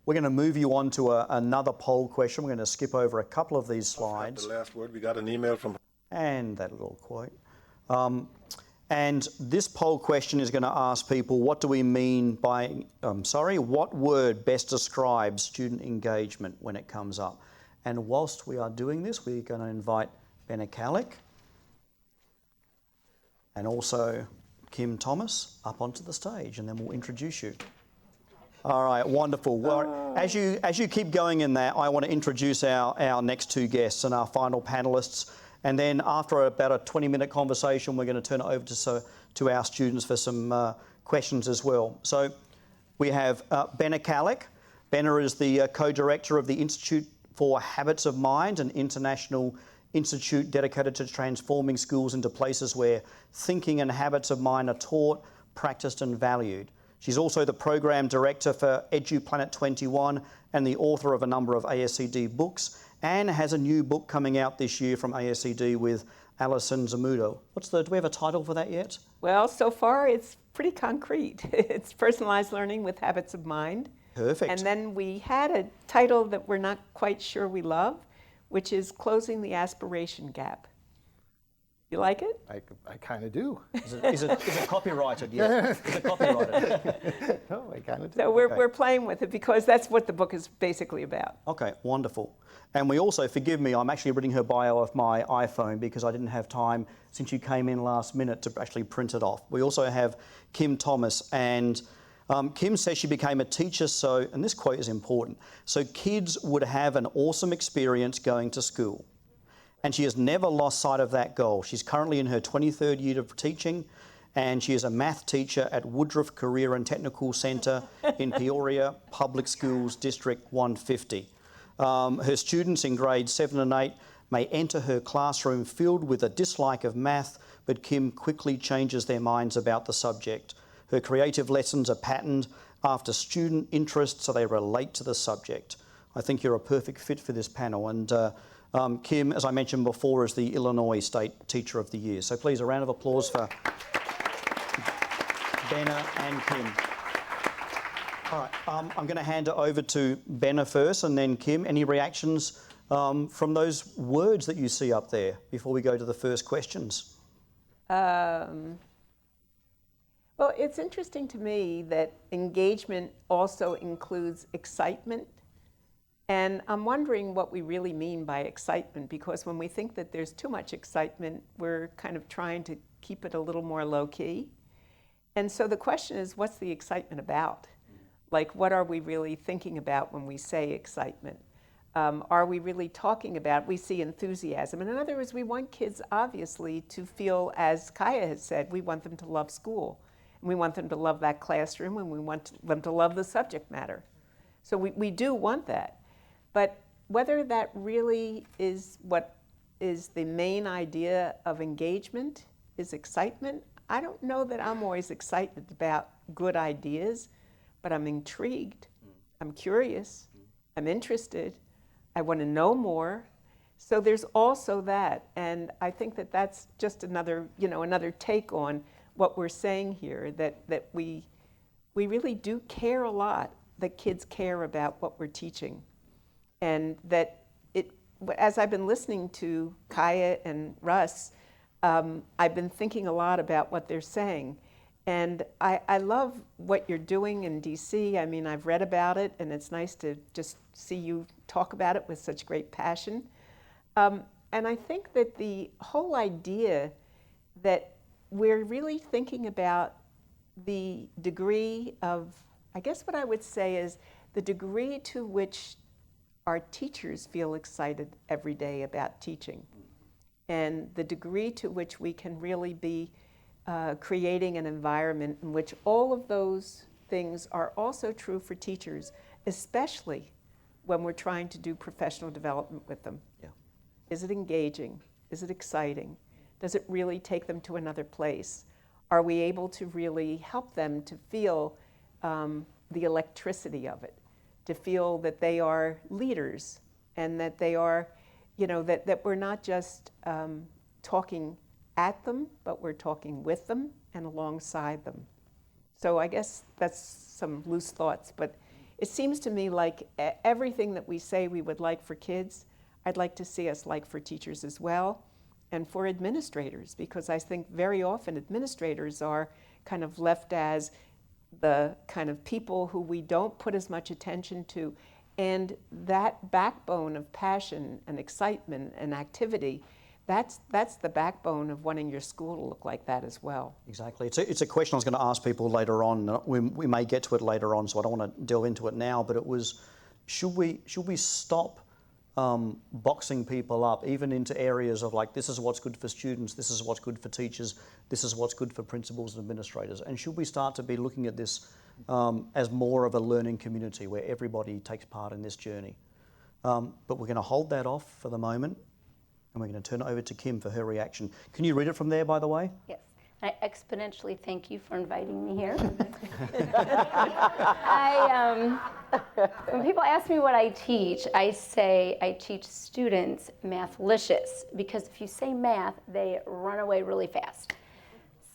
We're going to move you on to another poll question. We're going to skip over a couple of these slides. The last word, we got an email from... And that little quote. And this poll question is going to ask people, what do we mean by, what word best describes student engagement when it comes up? And whilst we are doing this, we're going to invite Bena Kallick and also Kim Thomas up onto the stage, and then we'll introduce you. All right, wonderful. Well, as you keep going in that, I want to introduce our next two guests and our final panellists. And then after about a 20-minute conversation, we're going to turn it over to our students for some questions as well. So we have Bena Kallick. Bena is the co-director of the Institute for Habits of Mind, an international institute dedicated to transforming schools into places where thinking and habits of mind are taught, practiced and valued. She's also the program director for EduPlanet 21 and the author of a number of ASCD books, and has a new book coming out this year from ASCD with Alison Zamudo. Do we have a title for that yet? Well, so far it's pretty concrete. It's Personalized Learning with Habits of Mind. Perfect. And then we had a title that we're not quite sure we love, which is Closing the Aspiration Gap. You like it? I kind of do. Is it copyrighted? Yeah. Is it copyrighted? No, I kind of do. So we're playing with it because that's what the book is basically about. Okay, wonderful. And we also, forgive me, I'm actually reading her bio off my iPhone because I didn't have time since you came in last minute to actually print it off. We also have Kim Thomas, and Kim says she became a teacher and this quote is important, so kids would have an awesome experience going to school. And she has never lost sight of that goal. She's currently in her 23rd year of teaching, and she is a math teacher at Woodruff Career and Technical Centre in Peoria Public Schools District 150. Her students in grades 7 and 8 may enter her classroom filled with a dislike of math, but Kim quickly changes their minds about the subject. Her creative lessons are patterned after student interest, so they relate to the subject. I think you're a perfect fit for this panel. And Kim, as I mentioned before, is the Illinois State Teacher of the Year. So please, a round of applause for Bena and Kim. All right, I'm going to hand it over to Bena first and then Kim. Any reactions from those words that you see up there before we go to the first questions? Well, it's interesting to me that engagement also includes excitement. And I'm wondering what we really mean by excitement, because when we think that there's too much excitement, we're kind of trying to keep it a little more low-key. And so the question is, what's the excitement about? Like, what are we really thinking about when we say excitement? Are we really talking about, we see enthusiasm. And in other words, we want kids, obviously, to feel, as Kaya has said, we want them to love school. And we want them to love that classroom, and we want them to love the subject matter. So we do want that. But whether that really is what is the main idea of engagement, is excitement, I don't know that I'm always excited about good ideas, but I'm intrigued, I'm curious, I'm interested, I want to know more. So there's also that, and I think that that's just another take on what we're saying here, that we really do care a lot, that kids care about what we're teaching. And that as I've been listening to Kaya and Russ, I've been thinking a lot about what they're saying. And I love what you're doing in DC. I mean, I've read about it, and it's nice to just see you talk about it with such great passion. And I think that the whole idea that we're really thinking about the degree of, I guess what I would say is the degree to which our teachers feel excited every day about teaching, and the degree to which we can really be creating an environment in which all of those things are also true for teachers, especially when we're trying to do professional development with them. Yeah. Is it engaging? Is it exciting? Does it really take them to another place? Are we able to really help them to feel the electricity of it? To feel that they are leaders, and that they are, that we're not just talking at them, but we're talking with them and alongside them. So I guess that's some loose thoughts, but it seems to me like everything that we say we would like for kids, I'd like to see us like for teachers as well, and for administrators, because I think very often administrators are kind of left as the kind of people who we don't put as much attention to. And that backbone of passion and excitement and activity, that's the backbone of wanting your school to look like that as well. Exactly. It's a question I was going to ask people later on. We may get to it later on, so I don't want to delve into it now, but it was, should we stop boxing people up even into areas of like, this is what's good for students, this is what's good for teachers, this is what's good for principals and administrators, and should we start to be looking at this as more of a learning community where everybody takes part in this journey? But we're going to hold that off for the moment, and we're going to turn it over to Kim for her reaction. Can you read it from there, by the way? Yes. I exponentially thank you for inviting me here. When people ask me what I teach, I say I teach students Mathlicious, because if you say math, they run away really fast.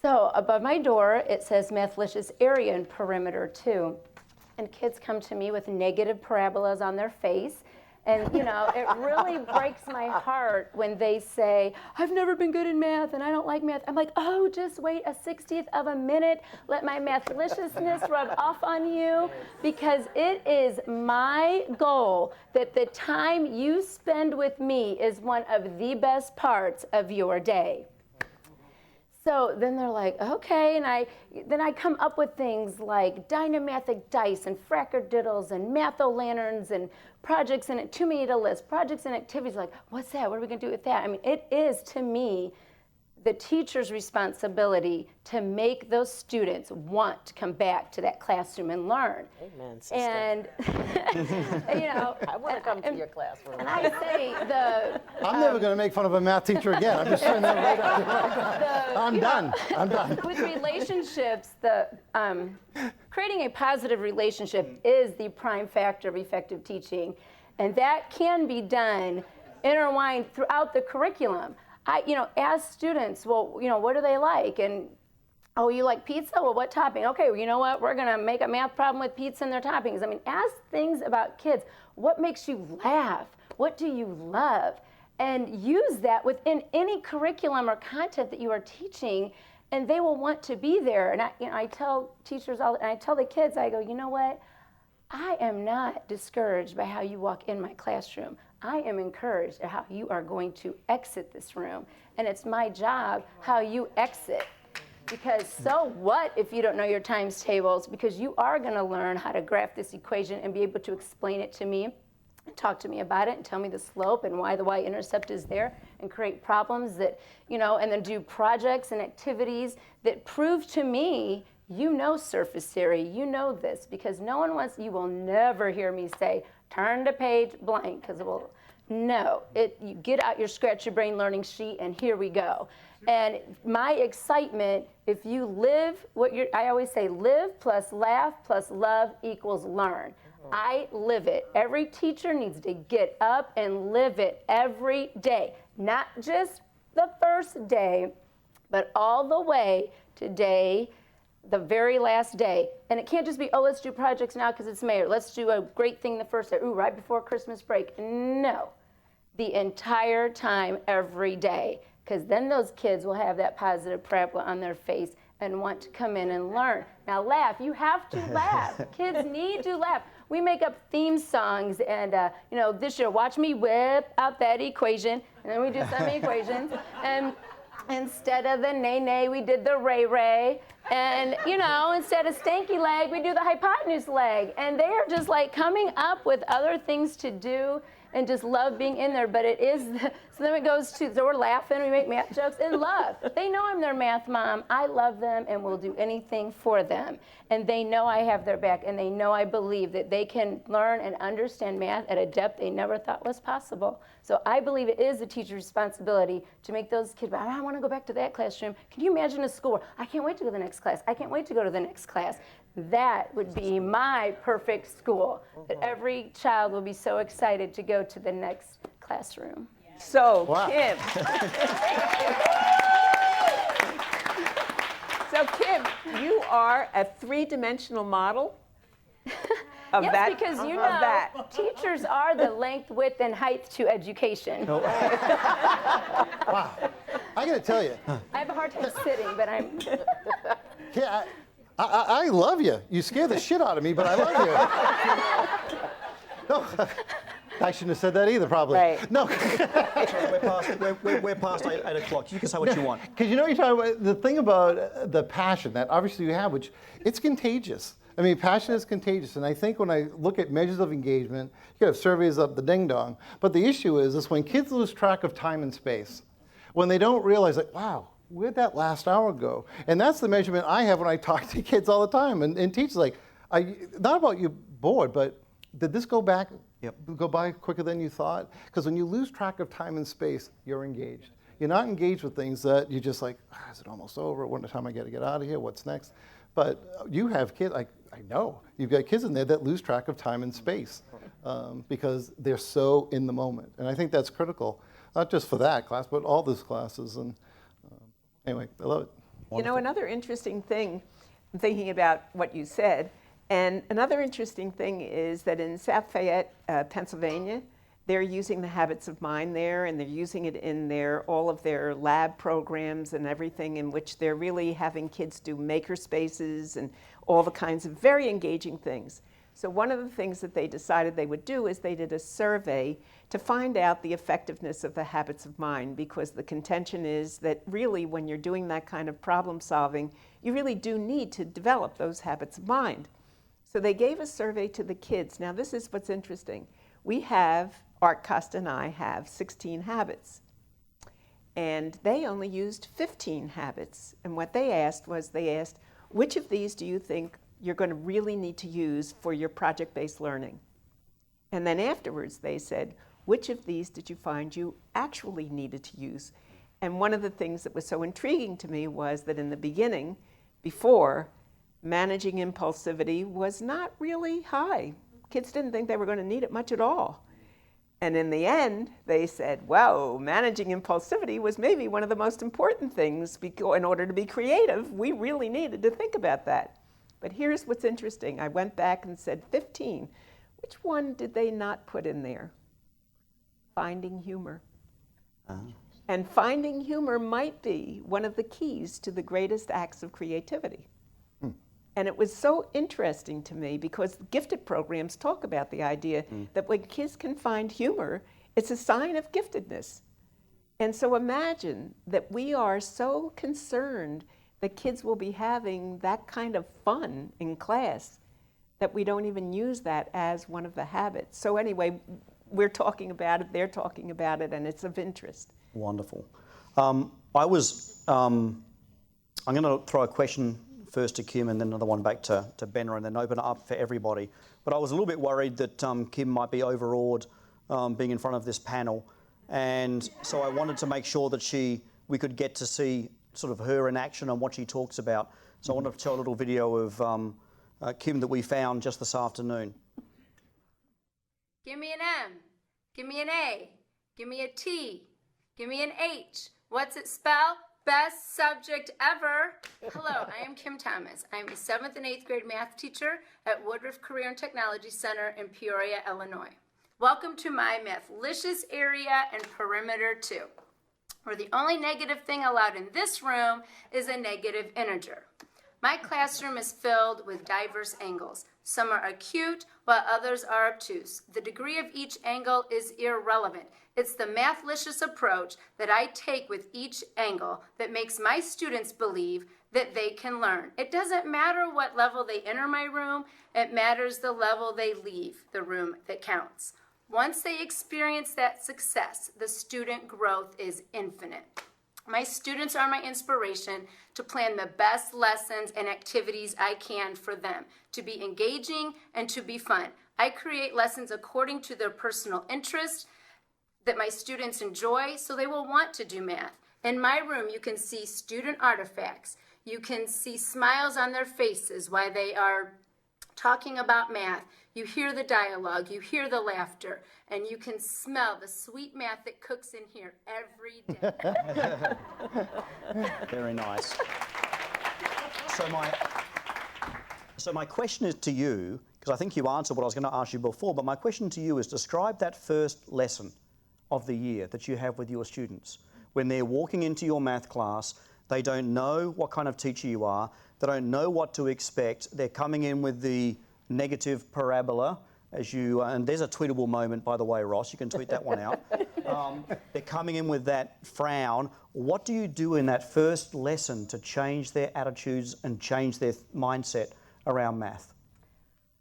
So above my door, it says Mathlicious area and perimeter 2. And kids come to me with negative parabolas on their face. And, you know, it really breaks my heart when they say, I've never been good in math and I don't like math. I'm like, oh, just wait a 60th of a minute. Let my mathliciousness rub off on you, because it is my goal that the time you spend with me is one of the best parts of your day. So then they're like, okay, and then I come up with things like dynamathic dice and frackerdiddles and matho-lanterns and projects and too many to list, projects and activities. Like, what's that? What are we going to do with that? I mean, it is, to me, the teacher's responsibility to make those students want to come back to that classroom and learn. Amen, sister. And, you know. I want to come to your classroom. And I say I'm never going to make fun of a math teacher again. I'm just saying that right out. I'm done. With relationships, creating a positive relationship is the prime factor of effective teaching. And that can be done, intertwined throughout the curriculum. As students, well, what do they like? And, oh, you like pizza? Well, what topping? Okay, well, you know what? We're going to make a math problem with pizza and their toppings. I mean, ask things about kids. What makes you laugh? What do you love? And use that within any curriculum or content that you are teaching, and they will want to be there. And I tell teachers and I tell the kids, I go, you know what? I am not discouraged by how you walk in my classroom. I am encouraged at how you are going to exit this room. And it's my job how you exit. Because so what if you don't know your times tables? Because you are going to learn how to graph this equation and be able to explain it to me, talk to me about it, and tell me the slope and why the y-intercept is there, and create problems that, and then do projects and activities that prove to me you know surface theory, you know this, because you will never hear me say, turn to page blank, because you get out your scratch your brain learning sheet and here we go. And my excitement, if you live I always say live plus laugh plus love equals learn. I live it. Every teacher needs to get up and live it every day, not just the first day, but all the way to the very last day. And it can't just be, let's do projects now because it's May, or let's do a great thing the first day, right before Christmas break. No, the entire time, every day, because then those kids will have that positive parabola on their face and want to come in and learn. Now laugh, you have to laugh. Kids need to laugh. We make up theme songs, and this year, watch me whip out that equation, and then we do some equations, and instead of the nay-nay, we did the ray-ray. And, instead of stanky leg, we do the hypotenuse leg. And they are just like coming up with other things to do and just love being in there. But it is, so then it goes to, so we're laughing, we make math jokes, and love. They know I'm their math mom. I love them and will do anything for them. And they know I have their back, and they know I believe that they can learn and understand math at a depth they never thought was possible. So I believe it is the teacher's responsibility to make those kids, I want to go back to that classroom. Can you imagine a school? I can't wait to go to the next class. I can't wait to go to the next class. That would be my perfect school, that every child will be so excited to go to the next classroom. So, wow. Kim. So, Kim, you are a three-dimensional model of Yes, that. because you of know, that. teachers are the length, width, and height to education. Wow. I got to tell you, I have a hard time sitting, but I'm. yeah, I love you. You scare the shit out of me, but I love you. No, I shouldn't have said that either, probably. Right. No. We're past 8 o'clock. You can say what you want. Because you know, you're talking about the thing about the passion that obviously you have, which it's contagious. I mean, passion is contagious. And I think when I look at measures of engagement, you can have surveys up the ding dong. But the issue is when kids lose track of time and space, when they don't realize, like, wow, where'd that last hour go? And that's the measurement I have when I talk to kids all the time. And teachers like, not about you bored, but did this go back? Yep. Go by quicker than you thought? Because when you lose track of time and space, you're engaged. You're not engaged with things that you're just like, is it almost over? What time I got to get out of here? What's next? But you have kids, I know, you've got kids in there that lose track of time and space because they're so in the moment. And I think that's critical, not just for that class, but all those classes. And anyway, I love it. You know, another interesting thing, I'm thinking about what you said, and another interesting thing is that in South Fayette, Pennsylvania, they're using the habits of mind there, and they're using it in all of their lab programs and everything, in which they're really having kids do maker spaces and all the kinds of very engaging things. So one of the things that they decided they would do is they did a survey to find out the effectiveness of the habits of mind, because the contention is that really when you're doing that kind of problem solving, you really do need to develop those habits of mind. So they gave a survey to the kids. Now this is what's interesting. Art Costa and I have 16 habits. And they only used 15 habits. And what they asked was, which of these do you think you're going to really need to use for your project-based learning? And then afterwards they said, which of these did you find you actually needed to use? And one of the things that was so intriguing to me was that in the beginning, before, managing impulsivity was not really high. Kids didn't think they were going to need it much at all. And in the end, they said, whoa, managing impulsivity was maybe one of the most important things. In order to be creative, we really needed to think about that. But here's what's interesting. I went back and said 15. Which one did they not put in there? Finding humor. And finding humor might be one of the keys to the greatest acts of creativity. And it was so interesting to me because gifted programs talk about the idea that when kids can find humor, it's a sign of giftedness. And so imagine that we are so concerned that kids will be having that kind of fun in class that we don't even use that as one of the habits. So anyway, we're talking about it, they're talking about it, and it's of interest. Wonderful. I'm going to throw a question first to Kim and then another one back to Bena and then open it up for everybody. But I was a little bit worried that Kim might be overawed being in front of this panel. And so I wanted to make sure that we could get to see sort of her in action and what she talks about. So I wanted to show a little video of Kim that we found just this afternoon. Give me an M. Give me an A. Give me a T. Give me an H. What's it spell? Best subject ever. Hello, I am Kim Thomas. I am a 7th and 8th grade math teacher at Woodruff Career and Technology Center in Peoria, Illinois. Welcome to my Mathlicious area and perimeter 2, where the only negative thing allowed in this room is a negative integer. My classroom is filled with diverse angles. Some are acute, while others are obtuse. The degree of each angle is irrelevant. It's the mathlicious approach that I take with each angle that makes my students believe that they can learn. It doesn't matter what level they enter my room, it matters the level they leave the room that counts. Once they experience that success, the student growth is infinite. My students are my inspiration to plan the best lessons and activities I can for them, to be engaging and to be fun. I create lessons according to their personal interests that my students enjoy, so they will want to do math. In my room, you can see student artifacts. You can see smiles on their faces while they are talking about math. You hear the dialogue, you hear the laughter, and you can smell the sweet math that cooks in here every day. Very nice. So my question is to you, because because I think you answered what I was going to ask you before, but my question to you is describe that first lesson of the year that you have with your students. When they're walking into your math class, they don't know what kind of teacher you are, they don't know what to expect, they're coming in with the negative parabola, as you, and there's a tweetable moment, by the way, Ross, you can tweet that one out. They're coming in with that frown. What do you do in that first lesson to change their attitudes and change their mindset around math?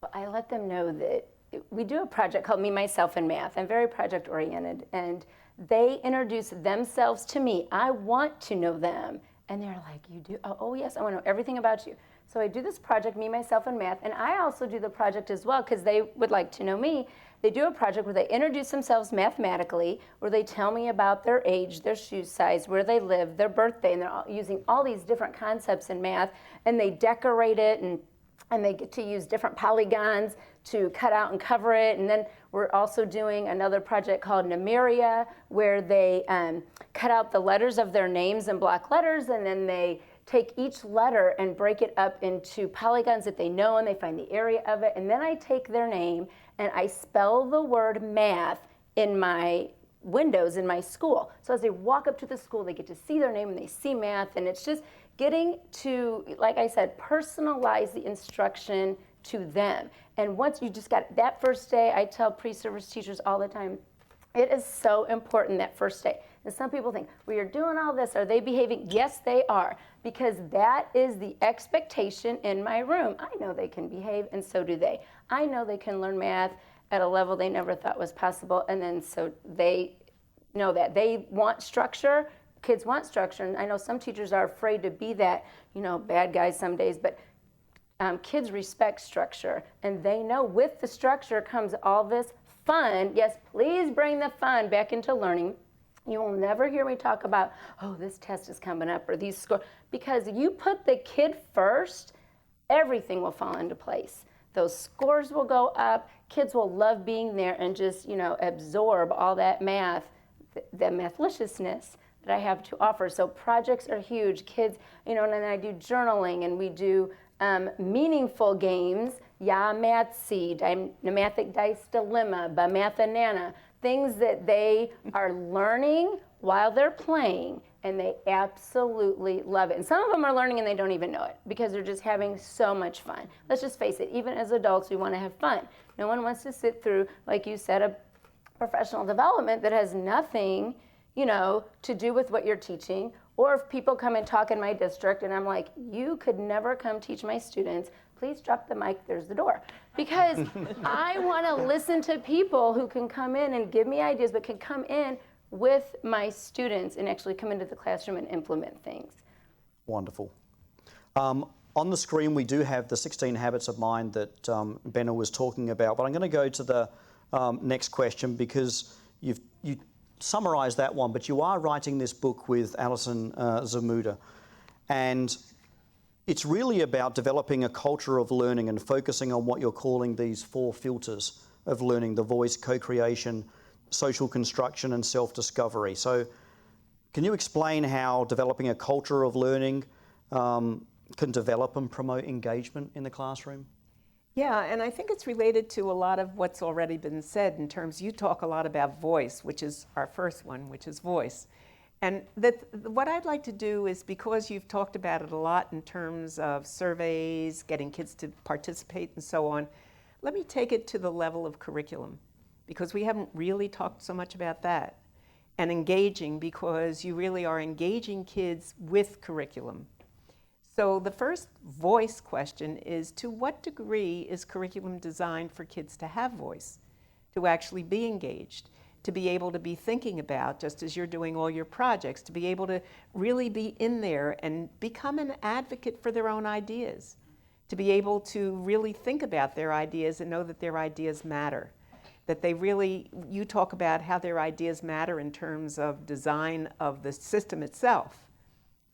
Well, I let them know that we do a project called Me, Myself, and Math. I'm very project oriented, and they introduce themselves to me. I want to know them. And they're like, you do? Oh yes, I want to know everything about you. So I do this project, Me, Myself, and Math, and I also do the project as well because they would like to know me. They do a project where they introduce themselves mathematically, where they tell me about their age, their shoe size, where they live, their birthday, and they're using all these different concepts in math, and they decorate it, and they get to use different polygons to cut out and cover it. And then we're also doing another project called Numeria, where they cut out the letters of their names in block letters, and then they take each letter and break it up into polygons that they know, and they find the area of it. And then I take their name and I spell the word math in my windows in my school. So as they walk up to the school, they get to see their name and they see math, and it's just getting to, like I said, personalize the instruction to them. And once you just got that first day, I tell pre-service teachers all the time, it is so important that first day. And some people think, well, you're doing all this, are they behaving? Yes, they are, because that is the expectation in my room. I know they can behave, and so do they. I know they can learn math at a level they never thought was possible, and then so they know that. They want structure. Kids want structure, and I know some teachers are afraid to be that, bad guys some days, but kids respect structure, and they know with the structure comes all this fun. Yes, please bring the fun back into learning. You will never hear me talk about, oh, this test is coming up or these scores, because you put the kid first, everything will fall into place. Those scores will go up, kids will love being there and just, absorb all that math, the mathliciousness that I have to offer. So projects are huge. Kids, and then I do journaling, and we do meaningful games, Ya Mathsy, Dynamathic Dice Dilemma, Bamathanana, things that they are learning while they're playing, and they absolutely love it. And some of them are learning and they don't even know it because they're just having so much fun. Let's just face it, even as adults, we want to have fun. No one wants to sit through, like you said, a professional development that has nothing, to do with what you're teaching. Or if people come and talk in my district and I'm like, you could never come teach my students, please drop the mic, there's the door. Because I want to listen to people who can come in and give me ideas, but can come in with my students and actually come into the classroom and implement things. Wonderful. On the screen, we do have the 16 habits of mind that Bena was talking about, but I'm going to go to the next question because you summarised that one, but you are writing this book with Alison Zamuda, and it's really about developing a culture of learning and focusing on what you're calling these 4 filters of learning: the voice, co-creation, social construction, and self-discovery. So can you explain how developing a culture of learning can develop and promote engagement in the classroom? Yeah, and I think it's related to a lot of what's already been said in terms, you talk a lot about voice, which is our first one, which is voice. And what I'd like to do is, because you've talked about it a lot in terms of surveys, getting kids to participate and so on, let me take it to the level of curriculum, because we haven't really talked so much about that. And engaging, because you really are engaging kids with curriculum. So the first voice question is, to what degree is curriculum designed for kids to have voice, to actually be engaged, to be able to be thinking about, just as you're doing all your projects, to be able to really be in there and become an advocate for their own ideas, to be able to really think about their ideas and know that their ideas matter, that they really, you talk about how their ideas matter in terms of design of the system itself.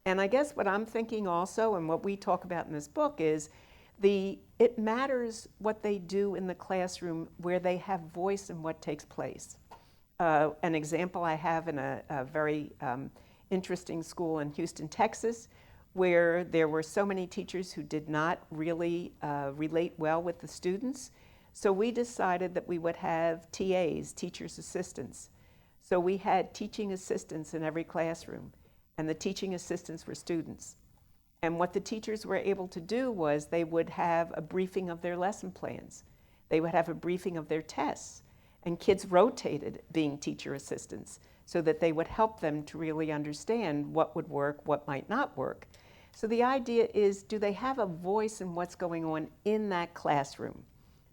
And I guess what I'm thinking also, and what we talk about in this book, is it matters what they do in the classroom where they have voice in what takes place. An example I have in a very interesting school in Houston, Texas, where there were so many teachers who did not really relate well with the students. So we decided that we would have TAs, teachers' assistants. So we had teaching assistants in every classroom, and the teaching assistants were students. And what the teachers were able to do was they would have a briefing of their lesson plans. They would have a briefing of their tests. And kids rotated being teacher assistants so that they would help them to really understand what would work, what might not work. So the idea is, do they have a voice in what's going on in that classroom?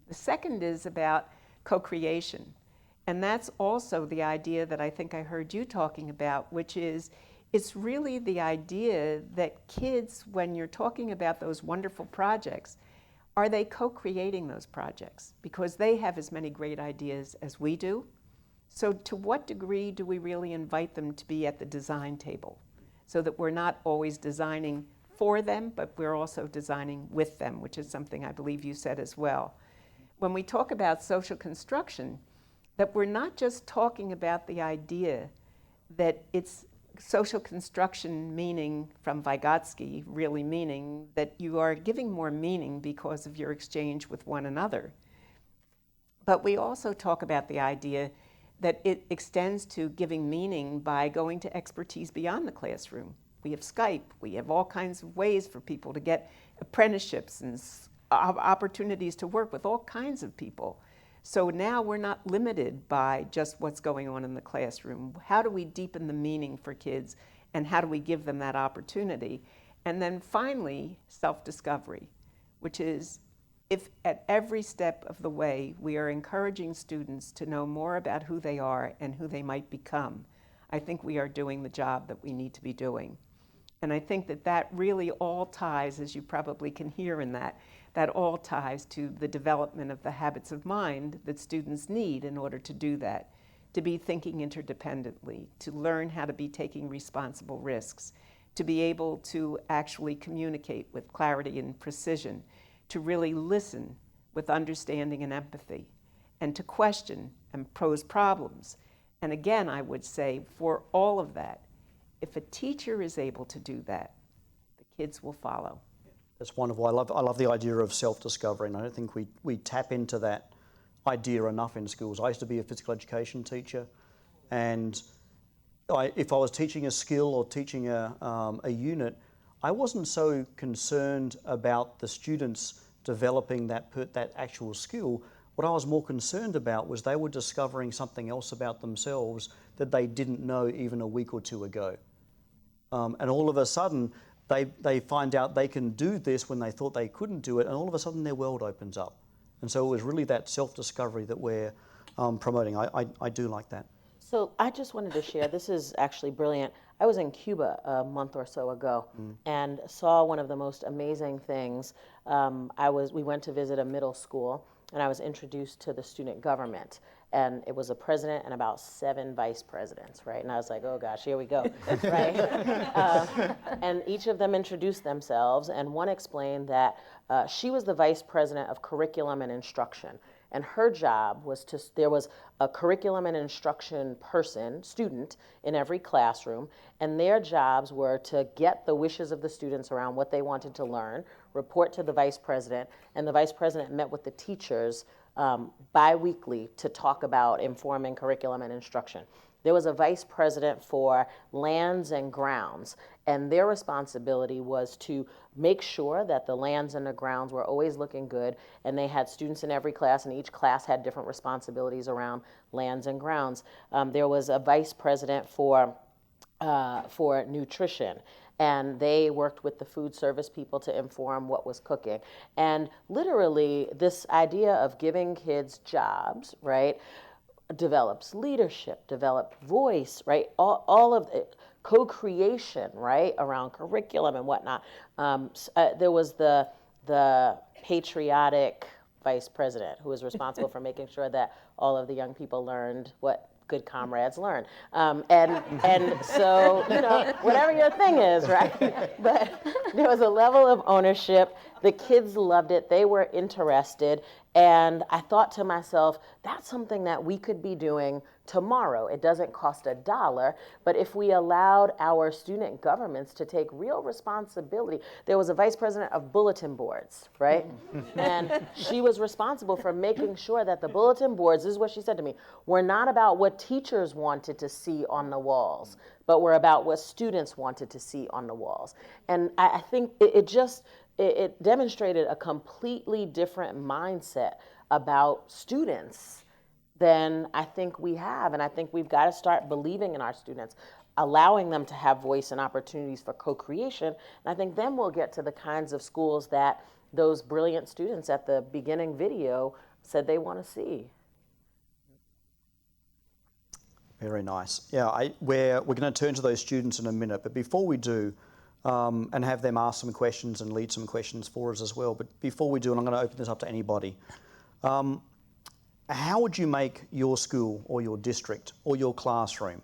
The second is about co-creation. And that's also the idea that I think I heard you talking about, which is, it's really the idea that kids, when you're talking about those wonderful projects, are they co-creating those projects? Because they have as many great ideas as we do. So to what degree do we really invite them to be at the design table? So that we're not always designing for them, but we're also designing with them, which is something I believe you said as well. When we talk about social construction, that we're not just talking about the idea that it's social construction, meaning from Vygotsky, really meaning that you are giving more meaning because of your exchange with one another. But we also talk about the idea that it extends to giving meaning by going to expertise beyond the classroom. We have Skype, we have all kinds of ways for people to get apprenticeships and opportunities to work with all kinds of people. So now we're not limited by just what's going on in the classroom. How do we deepen the meaning for kids, and how do we give them that opportunity? And then finally, self-discovery, which is, if at every step of the way we are encouraging students to know more about who they are and who they might become, I think we are doing the job that we need to be doing. And I think that that really all ties, as you probably can hear in that all ties to the development of the habits of mind that students need in order to do that, to be thinking interdependently, to learn how to be taking responsible risks, to be able to actually communicate with clarity and precision, to really listen with understanding and empathy, and to question and pose problems. And again, I would say, for all of that, if a teacher is able to do that, the kids will follow. That's wonderful. I love the idea of self-discovery, and I don't think we tap into that idea enough in schools. I used to be a physical education teacher, and if I was teaching a skill or teaching a unit, I wasn't so concerned about the students developing that actual skill. What I was more concerned about was they were discovering something else about themselves that they didn't know even a week or two ago. And all of a sudden, they find out they can do this when they thought they couldn't do it, and all of a sudden their world opens up. And so it was really that self-discovery that we're promoting. I do like that. So I just wanted to share, this is actually brilliant. I was in Cuba a month or so ago and saw one of the most amazing things. We went to visit a middle school, and I was introduced to the student government. And it was a president and about 7 vice presidents, right? And I was like, oh gosh, here we go, right? And each of them introduced themselves, and one explained that she was the vice president of curriculum and instruction. And her job was there was a curriculum and instruction student in every classroom, and their jobs were to get the wishes of the students around what they wanted to learn, report to the vice president, and the vice president met with the teachers bi-weekly to talk about informing curriculum and instruction. There was a vice president for lands and grounds, and their responsibility was to make sure that the lands and the grounds were always looking good, and they had students in every class, and each class had different responsibilities around lands and grounds. There was a vice president for nutrition, and they worked with the food service people to inform what was cooking. And literally, this idea of giving kids jobs, right, develops leadership, develops voice, right, all of it, co-creation, right, around curriculum and whatnot. There was the patriotic vice president who was responsible for making sure that all of the young people learned what good comrades learn. And so, whatever your thing is, right? But there was a level of ownership. The kids loved it. They were interested. And I thought to myself, that's something that we could be doing tomorrow. It doesn't cost $1, but if we allowed our student governments to take real responsibility. There was a vice president of bulletin boards, right? And she was responsible for making sure that the bulletin boards, this is what she said to me, were not about what teachers wanted to see on the walls, but were about what students wanted to see on the walls. And I think it demonstrated a completely different mindset about students than I think we have. And I think we've got to start believing in our students, allowing them to have voice and opportunities for co-creation. And I think then we'll get to the kinds of schools that those brilliant students at the beginning video said they want to see. Very nice. Yeah, we're going to turn to those students in a minute, but before we do, and have them ask some questions and lead some questions for us as well. But before we do, and I'm going to open this up to anybody, how would you make your school or your district or your classroom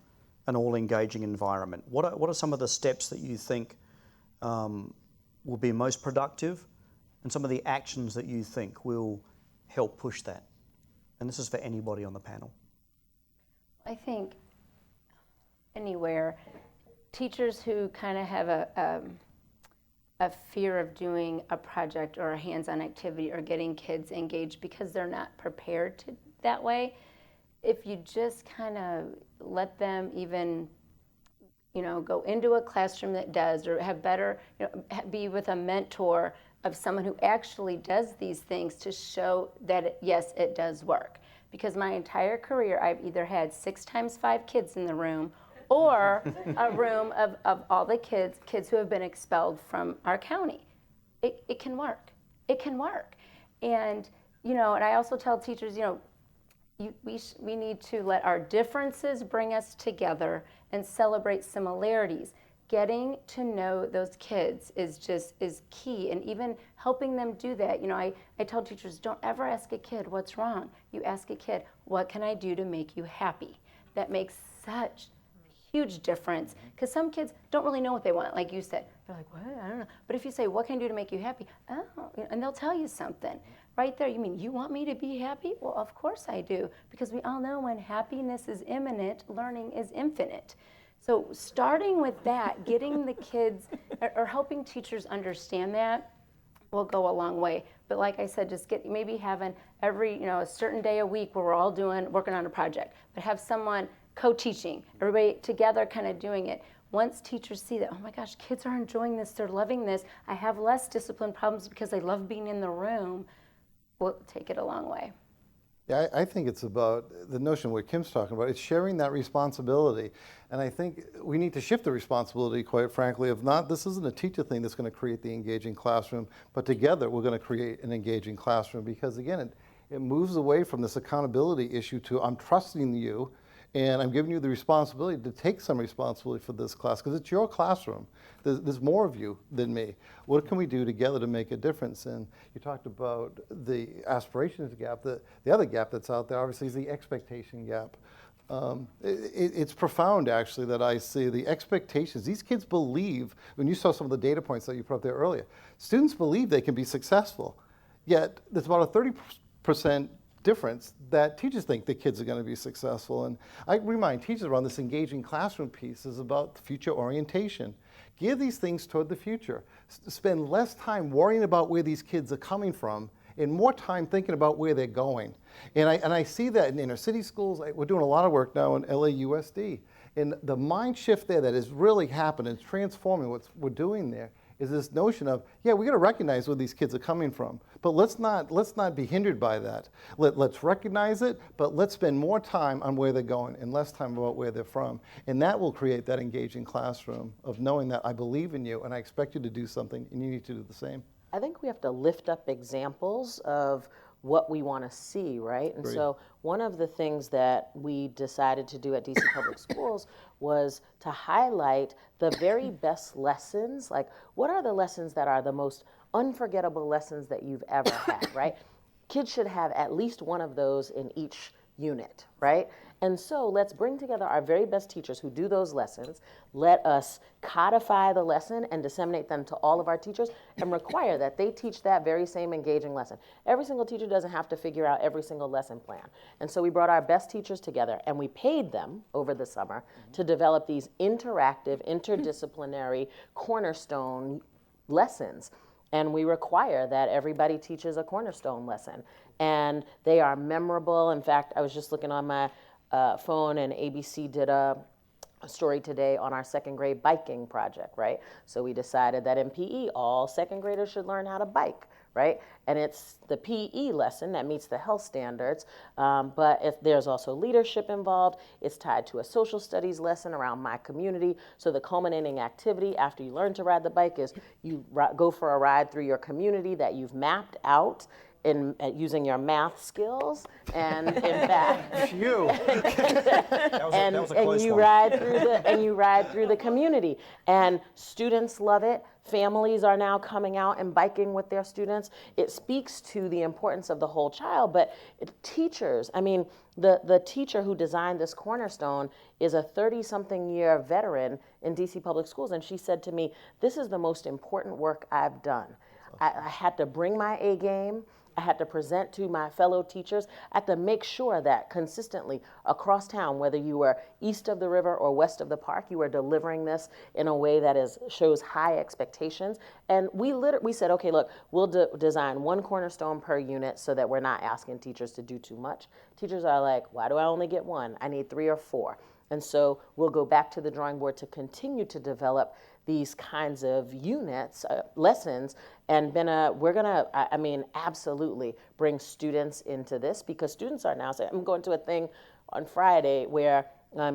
an all-engaging environment? What are some of the steps that you think will be most productive, and some of the actions that you think will help push that? And this is for anybody on the panel. I think anywhere, teachers who kind of have a fear of doing a project or a hands-on activity or getting kids engaged because they're not prepared to that way, if you just kind of let them even, go into a classroom that does, or have better, be with a mentor of someone who actually does these things to show that, yes, it does work. Because my entire career, I've either had 6 times 5 kids in the room, or a room of all the kids who have been expelled from our county. It can work. It can work. And, and I also tell teachers, we need to let our differences bring us together and celebrate similarities. Getting to know those kids is key, and even helping them do that. I tell teachers, don't ever ask a kid what's wrong. You ask a kid, what can I do to make you happy? That makes such huge difference, because some kids don't really know what they want, like you said. They're like, what? I don't know. But if you say, what can I do to make you happy? Oh, and they'll tell you something. Right there, you mean, you want me to be happy? Well, of course I do, because we all know when happiness is imminent, learning is infinite. So starting with that, getting the kids, or helping teachers understand that, will go a long way. But like I said, just maybe having every, a certain day a week where we're all working on a project, but have someone co-teaching, everybody together kind of doing it. Once teachers see that, oh my gosh, kids are enjoying this, they're loving this, I have less discipline problems because I love being in the room, we'll take it a long way. Yeah, I think it's about the notion of what Kim's talking about. It's sharing that responsibility. And I think we need to shift the responsibility, quite frankly, of not, this isn't a teacher thing that's going to create the engaging classroom, but together we're going to create an engaging classroom, because again, it moves away from this accountability issue to, I'm trusting you and I'm giving you the responsibility to take some responsibility for this class, because it's your classroom. There's more of you than me. What can we do together to make a difference? And you talked about the aspirations gap. The other gap that's out there, obviously, is the expectation gap. It's profound, actually, that I see the expectations. These kids believe, when you saw some of the data points that you put up there earlier, students believe they can be successful, yet there's about a 30% difference that teachers think the kids are going to be successful. And I remind teachers around this engaging classroom piece is about future orientation. Gear these things toward the future. Spend less time worrying about where these kids are coming from and more time thinking about where they're going. And I see that in inner city schools. We're doing a lot of work now in LAUSD. And the mind shift there that is really happening, it's transforming what we're doing there, is this notion of, yeah, we got to recognize where these kids are coming from, but let's not be hindered by that. Let's recognize it, but let's spend more time on where they're going and less time about where they're from. And that will create that engaging classroom of knowing that I believe in you and I expect you to do something and you need to do the same. I think we have to lift up examples of what we want to see, right? And so one of the things that we decided to do at DC Public Schools was to highlight the very best lessons, like what are the lessons that are the most unforgettable lessons that you've ever had, right? Kids should have at least one of those in each unit, right? And so let's bring together our very best teachers who do those lessons. Let us codify the lesson and disseminate them to all of our teachers and require that they teach that very same engaging lesson. Every single teacher doesn't have to figure out every single lesson plan. And so we brought our best teachers together and we paid them over the summer to develop these interactive, interdisciplinary cornerstone lessons. And we require that everybody teaches a cornerstone lesson. And they are memorable. In fact, I was just looking on my phone, and ABC did a story today on our second grade biking project, right? So we decided that in PE, all second graders should learn how to bike, right? And it's the PE lesson that meets the health standards, but if there's also leadership involved. It's tied to a social studies lesson around my community. So the culminating activity after you learn to ride the bike is you go for a ride through your community that you've mapped out using your math skills, and in fact, That was a close you one. ride through the community, and students love it. Families are now coming out and biking with their students. It speaks to the importance of the whole child, but teachers, I mean, the teacher who designed this cornerstone is a 30-something year veteran in DC Public Schools, and she said to me, "This is the most important work I've done. I had to bring my A game. I had to present to my fellow teachers. I had to make sure that consistently across town, whether you were east of the river or west of the park, you were delivering this in a way that shows high expectations." And we said, okay, look, we'll design one cornerstone per unit so that we're not asking teachers to do too much. Teachers are like, why do I only get one? I need 3 or 4. And so we'll go back to the drawing board to continue to develop these kinds of units, lessons, and we're gonna, I mean, absolutely bring students into this, because students are now saying, I'm going to a thing on Friday where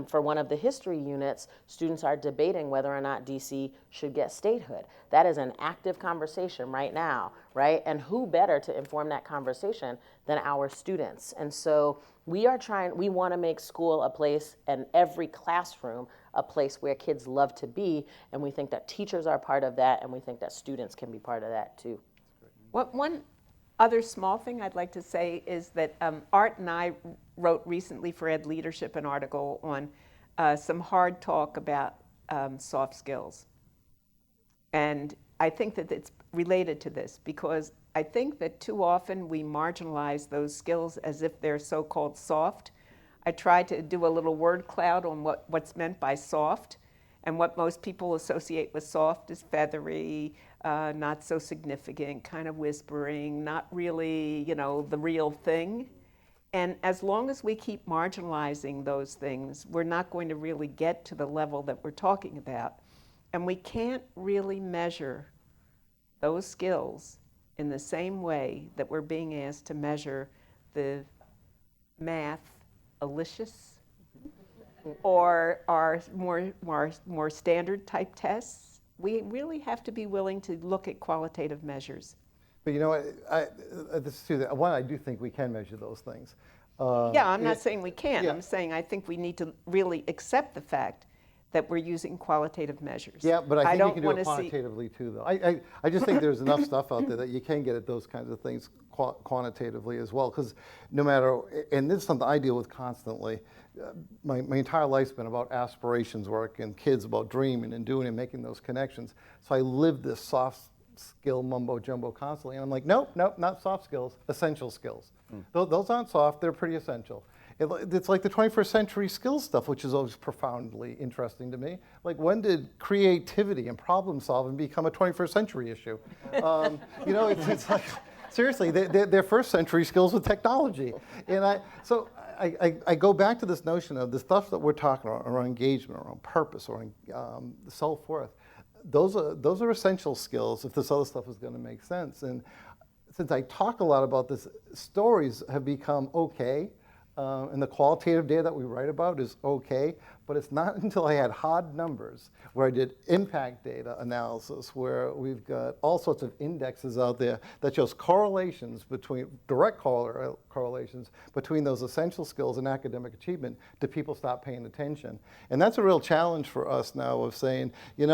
for one of the history units, students are debating whether or not DC should get statehood. That is an active conversation right now, right? And who better to inform that conversation than our students? And so we want to make school a place, and every classroom a place where kids love to be, and we think that teachers are part of that, and we think that students can be part of that too. One other small thing I'd like to say is that Art and I wrote recently for Ed Leadership an article on some hard talk about soft skills. And I think that it's related to this, because I think that too often we marginalize those skills as if they're so-called soft. I tried to do a little word cloud on what's meant by soft, and what most people associate with soft is feathery, not so significant, kind of whispering, not really, the real thing. And as long as we keep marginalizing those things, we're not going to really get to the level that we're talking about. And we can't really measure those skills in the same way that we're being asked to measure the math-alicious or our more standard type tests. We really have to be willing to look at qualitative measures. But you know what, I do think we can measure those things. Yeah, I'm not saying we can't. Yeah. I'm saying I think we need to really accept the fact that we're using qualitative measures. Yeah, but I think you can do wanna it quantitatively too, though. I just think there's enough stuff out there that you can get at those kinds of things quantitatively as well, because no matter, and this is something I deal with constantly, my entire life's been about aspirations work and kids, about dreaming and doing and making those connections. So I live this soft skill mumbo jumbo constantly, and I'm like, nope, not soft skills, essential skills. Those aren't soft, they're pretty essential. It's like the 21st century skills stuff, which is always profoundly interesting to me. Like, when did creativity and problem solving become a 21st century issue? It's like, seriously, they're first century skills with technology. And I go back to this notion of the stuff that we're talking about around engagement, around purpose, around self-worth. Those are essential skills if this other stuff is going to make sense. And since I talk a lot about this, stories have become okay. And the qualitative data that we write about is okay, but it's not until I had hard numbers, where I did impact data analysis, where we've got all sorts of indexes out there that shows correlations between, direct correlations between those essential skills and academic achievement, do people stop paying attention? And that's a real challenge for us now, of saying, you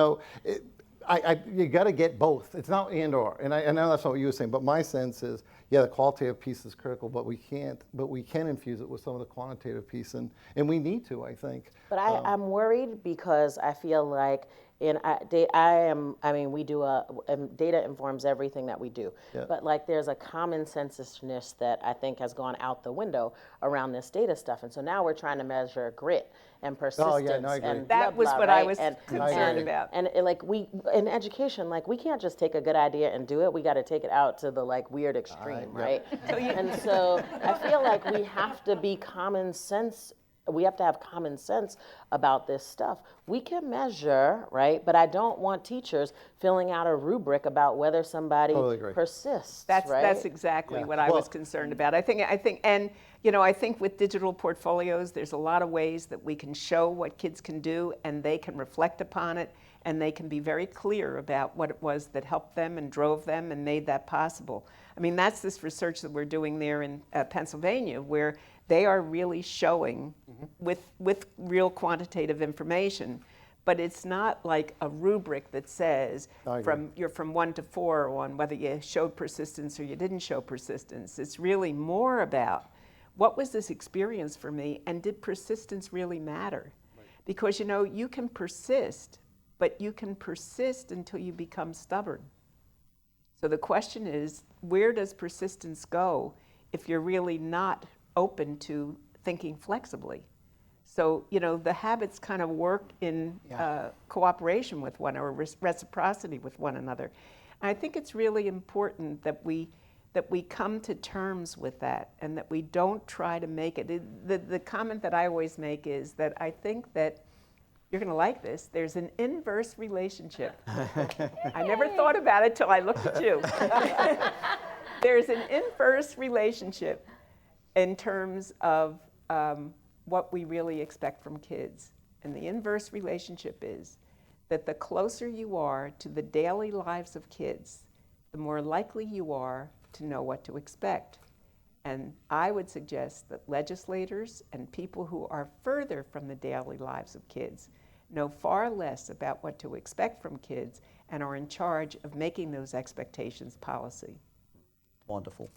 got to get both. It's not and or. And I know that's not what you were saying, but my sense is yeah, the qualitative piece is critical, but we can infuse it with some of the quantitative piece, and we need to, I think. But I'm worried because I feel like we do data informs everything that we do. Yeah. But like there's a common sense-ness that I think has gone out the window around this data stuff. And so now we're trying to measure grit and persistence. Oh, yeah, no, I agree. And That blah, was blah, what right? I was concerned about. And in education, like we can't just take a good idea and do it. We got to take it out to the like weird extreme, right? And so I feel like we have to be common sense. We have to have common sense about this stuff. We can measure, right? But I don't want teachers filling out a rubric about whether somebody persists. That's exactly what I was concerned about. I think, and I think with digital portfolios, there's a lot of ways that we can show what kids can do, and they can reflect upon it, and they can be very clear about what it was that helped them and drove them and made that possible. I mean, that's this research that we're doing there in Pennsylvania, where they are really showing with real quantitative information, but it's not like a rubric that says you're from 1 to 4 on whether you showed persistence or you didn't show persistence. It's really more about what was this experience for me, and did persistence really matter? Because you can persist, but you can persist until you become stubborn. So the question is, where does persistence go if you're really not open to thinking flexibly? So, the habits kind of work in cooperation with one, or reciprocity with one another. And I think it's really important that we come to terms with that, and that we don't try to make it. The comment that I always make is that I think that you're going to like this. There's an inverse relationship. I never thought about it till I looked at you. There's an inverse relationship in terms of what we really expect from kids. And the inverse relationship is that the closer you are to the daily lives of kids, the more likely you are to know what to expect. And I would suggest that legislators and people who are further from the daily lives of kids know far less about what to expect from kids and are in charge of making those expectations policy. Wonderful.